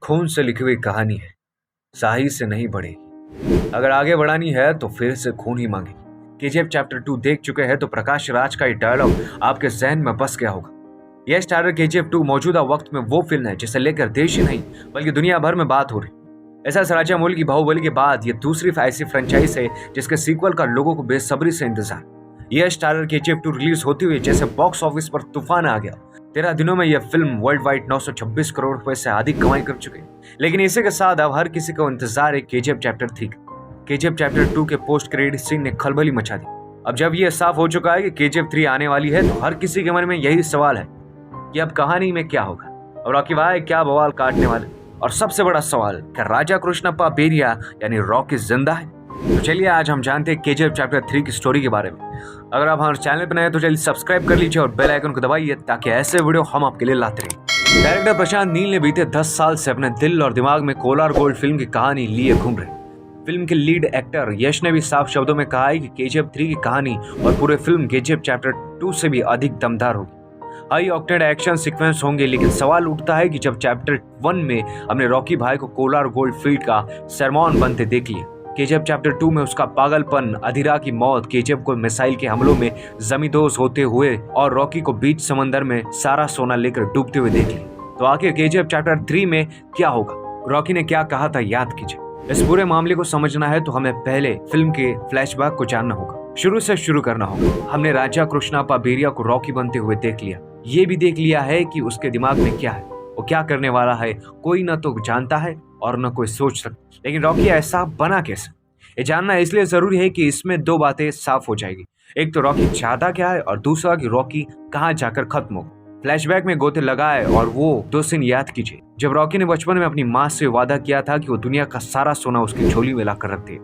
खून से लिखी हुई कहानी है, स्याही से नहीं बढ़ेगी। अगर आगे बढ़ानी है तो फिर से खून ही मांगेगी। केजीएफ चैप्टर 2 देख चुके हैं तो प्रकाश राज का ये डायलॉग आपके जहन में बस गया होगा। यह स्टारर केजीएफ 2 मौजूदा वक्त में वो फिल्म है जिसे लेकर देश ही नहीं बल्कि दुनिया भर में बात हो रही। ऐसा राजामौली की बाहुबली के बाद ये दूसरी ऐसी फ्रेंचाइज है जिसके सीक्वल का लोगों को बेसब्री से इंतजार। यह स्टारर केजीएफ 2 रिलीज होती हुई जैसे बॉक्स ऑफिस पर तूफान आ गया। 13 दिनों में यह फिल्म वर्ल्ड वाइड 926 करोड़ रुपए से अधिक कमाई कर चुकी है। लेकिन इसी के साथ अब हर किसी को इंतजार है केजीएफ चैप्टर 3 का। केजीएफ चैप्टर 2 के पोस्ट क्रेडिट सीन ने खलबली मचा दी। अब जब यह साफ हो चुका है कि केजीएफ 3 आने वाली है तो हर किसी के मन में यही सवाल है कि अब कहानी में क्या होगा और रॉकी भाई क्या बवाल काटने वाले। और सबसे बड़ा सवाल, क्या राजा कृष्णप्पा बेरिया यानी रॉकी जिंदा है? तो चलिए आज हम जानते हैं केजीएफ चैप्टर 3 की स्टोरी के बारे में। अगर आप हमारे चैनल पर नए हैं तो चलिए सब्सक्राइब कर लीजिए और बेल आइकन को दबाइए ताकि ऐसे वीडियो हम आपके लिए लाते रहें। डायरेक्टर प्रशांत नील ने बीते 10 साल से अपने दिल और दिमाग में कोलार गोल्ड फिल्म की कहानी लिए घूम रहे। फिल्म के लीड एक्टर यश ने भी साफ शब्दों में कहा है कि केजीएफ 3 की कहानी और पूरे फिल्म केजीएफ चैप्टर 2 से भी अधिक दमदार होगी। हाई ऑक्टेन एक्शन सीक्वेंस होंगे, लेकिन सवाल उठता है कि जब चैप्टर 1 में हमने रॉकी भाई को कोलार गोल्ड फील्ड का सरमॉन बनते देख लिया, केजीएफ चैप्टर 2 में उसका पागलपन, अधिरा की मौत, केजीएफ को मिसाइल के हमलों में जमींदोज होते हुए और रॉकी को बीच समंदर में सारा सोना लेकर डूबते हुए देख लिया, तो आखिर केजीएफ चैप्टर 3 में क्या होगा? रॉकी ने क्या कहा था याद कीजिए। इस पूरे मामले को समझना है तो हमें पहले फिल्म के फ्लैशबैक को जानना होगा, शुरू से शुरू करना होगा। हमने राजा कृष्णप्पा बेरिया को रॉकी बनते हुए देख लिया, ये भी देख लिया है कि उसके दिमाग में क्या है, वो क्या करने वाला है, कोई न तो जानता है और न कोई सोच सकता। लेकिन रॉकी ऐसा बना कैसे, ये जानना इसलिए जरूरी है कि इसमें दो बातें साफ हो जाएगी। एक तो रॉकी चाहता क्या है और दूसरा कि रॉकी कहाँ जाकर खत्म हो। फ्लैशबैक में गोते लगाए और वो 2 सीन याद कीजिए जब रॉकी ने बचपन में अपनी माँ से वादा किया था कि वो दुनिया का सारा सोना उसकी झोली में लाकर रख दे,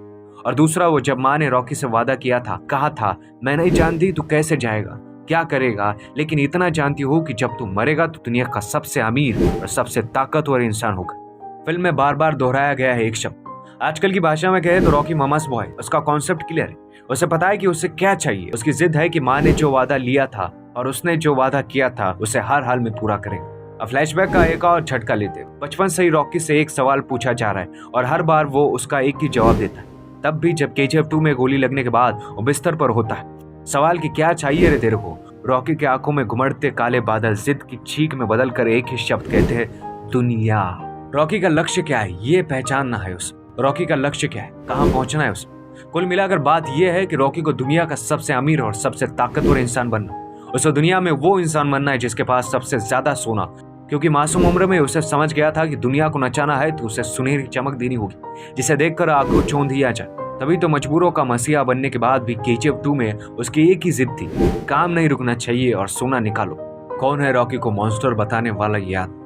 और दूसरा वो जब माँ ने रॉकी से वादा किया था, कहा था मैं नहीं जानती तू कैसे जाएगा, क्या करेगा, लेकिन इतना जानती हो कि जब तू मरेगा तो दुनिया का सबसे अमीर और सबसे ताकतवर इंसान होगा। फिल्म में बार बार दोहराया गया है एक शब्द। आजकल की भाषा में कहे तो रॉकी ममास बॉय। उसका कॉन्सेप्ट क्लियर है, उसे पता है कि उसे क्या चाहिए। उसकी जिद है कि माँ ने जो वादा लिया था और उसने जो वादा किया था उसे हर हाल में पूरा करेगा। अब फ्लैशबैक का एक और झटका लेते हैं। बचपन से ही रॉकी से एक सवाल पूछा जा रहा है और हर बार वो उसका एक ही जवाब देता है, तब भी जब केजीएफ 2 में गोली लगने के बाद वो बिस्तर पर होता है। सवाल कि क्या चाहिए रे तेरे को? रॉकी के आंखों में घुमड़ते काले बादल जिद की चीख में बदल कर एक ही शब्द कहते हैं, दुनिया। रॉकी का लक्ष्य क्या है ये पहचानना है उसे। रॉकी का लक्ष्य क्या है, कहाँ पहुंचना है उसे। कुल मिलाकर बात यह है कि रॉकी को दुनिया का सबसे अमीर और सबसे ताकतवर इंसान बनना। उसे दुनिया में वो इंसान बनना है जिसके पास सबसे ज्यादा सोना, क्योंकि मासूम उम्र में उसे समझ गया था कि दुनिया को नचाना है तो उसे सुनहरी चमक देनी होगी जिसे देखकर आंखों चौंध ही आ जाए। तभी तो मजबूरों का मसीहा बनने के बाद भी केजीएफ 2 में उसकी एक ही जिद थी, काम नहीं रुकना चाहिए और सोना निकालो। कौन है रॉकी को मॉन्स्टर बताने वाला याद?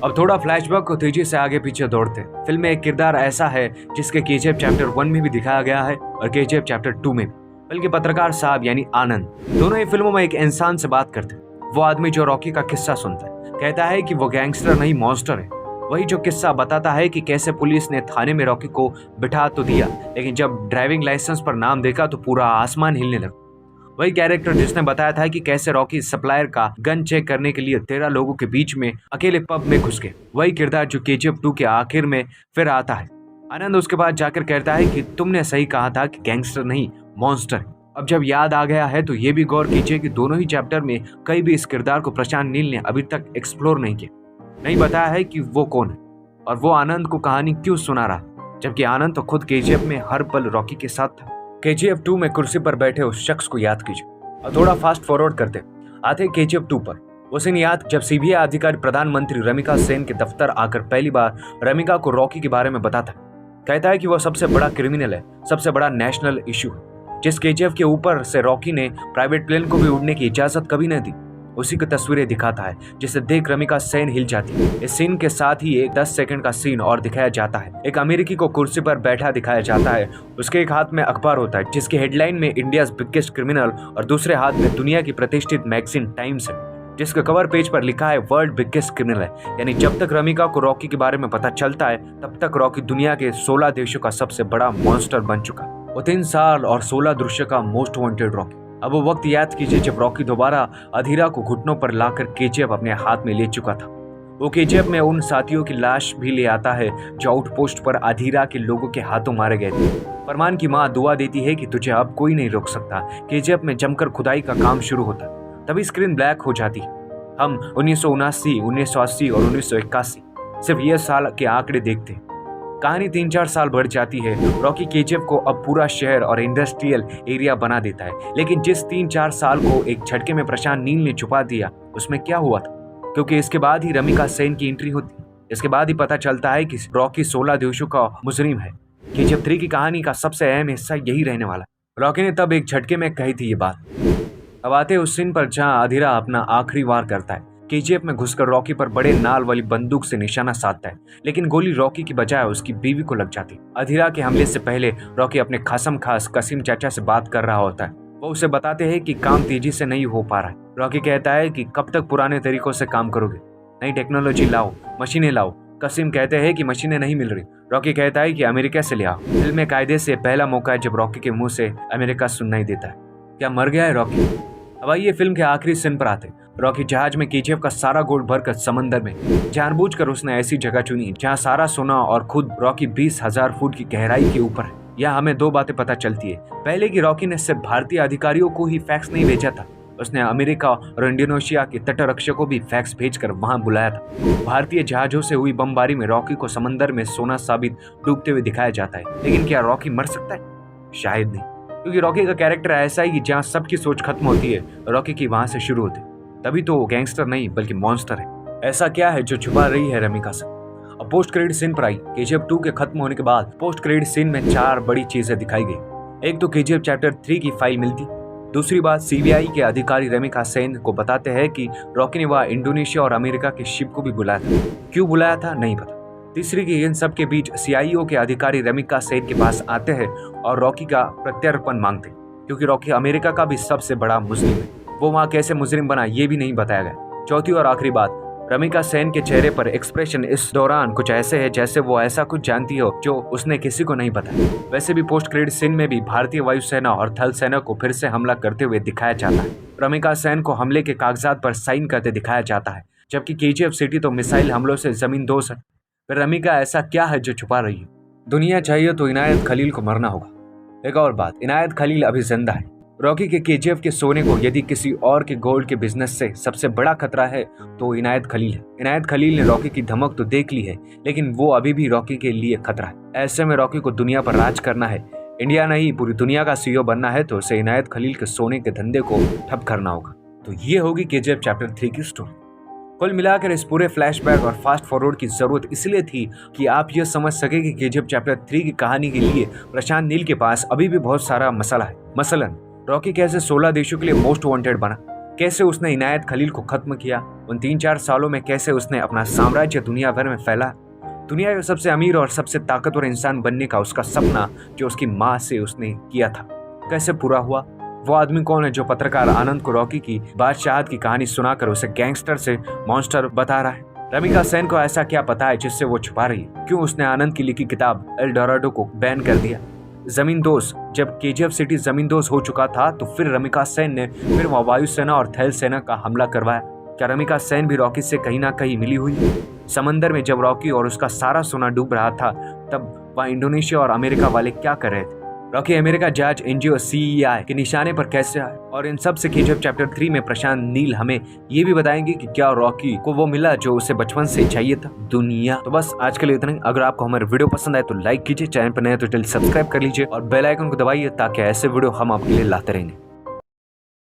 अब थोड़ा फ्लैशबैक को तेजी से आगे पीछे दौड़ते। फिल्म में एक किरदार ऐसा है जिसके केजीएफ चैप्टर 1 में भी दिखाया गया है और केजीएफ चैप्टर 2 में भी, बल्कि पत्रकार साहब यानी आनंद। दोनों ही फिल्मों में एक इंसान से बात करते हैं। वो आदमी जो रॉकी का किस्सा सुनता है कहता है कि वो गैंगस्टर नहीं मॉन्स्टर है। वही जो किस्सा बताता है कि कैसे पुलिस ने थाने में रॉकी को बिठा तो दिया, लेकिन जब ड्राइविंग लाइसेंस पर नाम देखा तो पूरा आसमान हिलने लगा। वही कैरेक्टर जिसने बताया था कि कैसे रॉकी सप्लायर का गन चेक करने के लिए 13 लोगों के बीच में अकेले पब में घुस गए। वही किरदार जो केजीएफ 2 के आखिर में फिर आता है। आनंद उसके बाद जाकर कहता है कि तुमने सही कहा था कि गैंगस्टर नहीं मॉन्स्टर। अब जब याद आ गया है तो ये भी गौर कीजिए कि दोनों ही चैप्टर में कई भी इस किरदार को प्रशांत नील ने अभी तक एक्सप्लोर नहीं किया, नहीं बताया है कि वो कौन है और वो आनंद को कहानी क्यों सुना रहा, जबकि आनंद तो खुद केजीएफ में हर पल रॉकी के साथ था। केजीएफ 2 में कुर्सी पर बैठे उस शख्स को याद कीजिए और थोड़ा फास्ट फॉरवर्ड करते आते केजीएफ 2 पर। वो सीन याद जब सीबीआई अधिकारी प्रधानमंत्री रमिका सेन के दफ्तर आकर पहली बार रमिका को रॉकी के बारे में बताता है। कहता है कि वो सबसे बड़ा क्रिमिनल है, सबसे बड़ा नेशनल इशू है। जिस केजीएफ के ऊपर से रॉकी ने प्राइवेट प्लेन को भी उड़ने की इजाजत कभी नहीं दी, उसी की तस्वीरें दिखाता है जिसे देख रमिका सेन हिल जाती है। इस सीन के साथ ही एक 10 सेकंड का सीन और दिखाया जाता है। एक अमेरिकी को कुर्सी पर बैठा दिखाया जाता है। उसके एक हाथ में अखबार होता है जिसकी हेडलाइन में इंडियाज बिगेस्ट क्रिमिनल और दूसरे हाथ में दुनिया की प्रतिष्ठित मैगजीन टाइम्स है जिसके कवर पेज पर लिखा है वर्ल्ड बिगेस्ट क्रिमिनल है। यानी जब तक रमिका को रॉकी के बारे में पता चलता है तब तक रॉकी दुनिया के 16 देशों का सबसे बड़ा मॉन्स्टर बन चुका। वो 3 साल और 16 दृश्य का मोस्ट वांटेड रॉकी। अब वो वक्त याद कीजिए जब रॉकी दोबारा अधीरा को घुटनों पर लाकर केजीएफ अपने हाथ में ले चुका था। वो केजीएफ में उन साथियों की लाश भी ले आता है जो आउटपोस्ट पर अधीरा के लोगों के हाथों मारे गए थे। फरमान की माँ दुआ देती है कि तुझे अब कोई नहीं रोक सकता। केजीएफ में जमकर खुदाई का काम शुरू होता, तभी स्क्रीन ब्लैक हो जाती। हम 1979, 1980 और 1981 सिर्फ ये साल के आंकड़े देखते। कहानी 3-4 साल बढ़ जाती है। रॉकी केजीएफ को अब पूरा शहर और इंडस्ट्रियल एरिया बना देता है, लेकिन जिस 3-4 साल को एक झटके में प्रशांत नील ने छुपा दिया, उसमें क्या हुआ था? क्योंकि इसके बाद ही रमिका सेन की एंट्री होती। इसके बाद ही पता चलता है कि रॉकी 16 देशों का मुजरिम है। केजीएफ 3 की कहानी का सबसे अहम हिस्सा यही रहने वाला। रॉकी ने तब एक झटके में कही थी ये बात। अब आते उस सीन पर जहां अधीरा अपना आखिरी वार करता है। केजीएफ में घुसकर रॉकी पर बड़े नाल वाली बंदूक से निशाना साधता है, लेकिन गोली रॉकी की बजाय उसकी बीवी को लग जाती। अधीरा के हमले से पहले रॉकी अपने खासम खास कसीम चाचा से बात कर रहा होता है। वो उसे बताते हैं कि काम तेजी से नहीं हो पा रहा है। रॉकी कहता है कि कब तक पुराने तरीकों से काम करोगे, नई टेक्नोलॉजी लाओ, मशीनें लाओ। कसीम कहते हैं कि मशीनें नहीं मिल रही। रॉकी कहता है कि अमेरिका से ले आओ। फिल्म में कायदे से पहला मौका है जब रॉकी के मुंह से अमेरिका सुननाई देता है। क्या मर गया है रॉकी? अब आइए फिल्म के आखिरी सीन पर आते। रॉकी जहाज में केजीएफ का सारा गोल्ड भरकर समंदर में, जानबूझकर उसने ऐसी जगह चुनी जहां सारा सोना और खुद रॉकी 20,000 फुट की गहराई के ऊपर है। यह हमें दो बातें पता चलती है। पहले कि रॉकी ने सिर्फ भारतीय अधिकारियों को ही फैक्स नहीं भेजा था, उसने अमेरिका और इंडोनेशिया के तटरक्षकों को भी फैक्स भेजकर वहां बुलाया था। भारतीय जहाजों से हुई बमबारी में रॉकी को समंदर में सोना साबित डूबते हुए दिखाया जाता है। लेकिन क्या रॉकी मर सकता है? शायद नहीं, क्योंकि रॉकी का कैरेक्टर ऐसा है कि जहां सबकी सोच खत्म होती है, रॉकी की वहां से शुरू होती। तभी तो वो गैंगस्टर नहीं बल्कि मॉन्स्टर है। ऐसा क्या है जो छुपा रही है रमिका से? अब पोस्ट क्रेडिट सीन पर आई। केजीएफ 2 के खत्म होने के बाद पोस्ट क्रेडिट सीन में 4 बड़ी चीजें दिखाई गई। एक तो केजीएफ चैप्टर 3 की फाइल मिलती। दूसरी बात, सीबीआई के अधिकारी रमिका सेन को बताते हैं कि रॉकी ने वह इंडोनेशिया और अमेरिका के शिप को भी बुलाया था। क्यों बुलाया था नहीं पता। तीसरी की इन सब के बीच सीआईओ के अधिकारी रमिका सेन के पास आते हैं और रॉकी का प्रत्यर्पण मांगते, क्योंकि रॉकी अमेरिका का भी सबसे बड़ा मुजरिम है। वो वहाँ कैसे मुजरिम बना ये भी नहीं बताया गया। चौथी और आखिरी बात, रमिका सेन के चेहरे पर एक्सप्रेशन इस दौरान कुछ ऐसे है जैसे वो ऐसा कुछ जानती हो जो उसने किसी को नहीं बताया। वैसे भी पोस्ट क्रेडिट सीन में भी भारतीय वायुसेना और थल सेना को फिर से हमला करते हुए दिखाया जाता है। रमिका सेन को हमले के कागजात पर साइन करते दिखाया जाता है, जबकि केजीएफ सिटी तो मिसाइल हमलों से जमीन दोष है। फिर रमिका ऐसा क्या है जो छुपा रही है? दुनिया चाहिए तो इनायत खलील को मरना होगा। एक और बात, इनायत खलील अभी जिंदा है। रॉकी के केजीएफ के सोने को यदि किसी और के गोल्ड के बिजनेस से सबसे बड़ा खतरा है तो इनायत खलील है। इनायत खलील ने रॉकी की धमक तो देख ली है, लेकिन वो अभी भी रॉकी के लिए खतरा है। ऐसे में रॉकी को दुनिया पर राज करना है, इंडिया नहीं पूरी दुनिया का सीईओ बनना है, तो उसे इनायत खलील के सोने के धंधे को ठप करना होगा। तो ये होगी केजीएफ चैप्टर 3 की स्टोरी। कुल मिलाकर इस पूरे फ्लैशबैक और फास्ट फॉरवर्ड की जरूरत इसलिए थी कि आप ये समझ सके कि केजीएफ चैप्टर 3 की कहानी के लिए प्रशांत नील के पास अभी भी बहुत सारा मसला है। मसलन रॉकी कैसे 16 देशों के लिए मोस्ट वांटेड बना, कैसे उसने इनायत खलील को खत्म किया, उन 3-4 सालों में कैसे उसने अपना साम्राज्य दुनिया भर में फैला, दुनिया के सबसे अमीर और सबसे ताकतवर इंसान बनने का उसका सपना जो उसकी माँ से उसने किया था कैसे पूरा हुआ। वो आदमी कौन है जो पत्रकार आनंद को रॉकी की बादशाहत की कहानी सुनाकर उसे गैंगस्टर से मॉन्स्टर बता रहा है। रमिका सेन को ऐसा क्या पता है जिससे वो छुपा रही है? क्यों उसने आनंद की लिखी किताब एल डोराडो को बैन कर दिया? जमीन दोस्त, जब केजीएफ सिटी जमीन दोस्त हो चुका था तो फिर रमिका सेन ने फिर वायुसेना और थल सेना का हमला करवाया। क्या रमिका सेन भी रॉकी से कहीं ना कहीं मिली हुई? समंदर में जब रॉकी और उसका सारा सोना डूब रहा था तब वह इंडोनेशिया और अमेरिका वाले क्या कर रहे थे? रॉकी अमेरिका जज एनजीओ सीईआई के निशाने पर कैसे आए? और इन सब से केजीएफ चैप्टर 3 में प्रशांत नील हमें ये भी बताएंगे कि क्या रॉकी को वो मिला जो उसे बचपन से चाहिए था, दुनिया। तो बस आज के लिए इतना ही। अगर आपको हमारे वीडियो पसंद आए तो लाइक कीजिए, चैनल पर नए तो जल्दी सब्सक्राइब कर लीजिए और बेल आइकन को दबाइए ताकि ऐसे वीडियो हम आपके लिए लाते रहेंगे।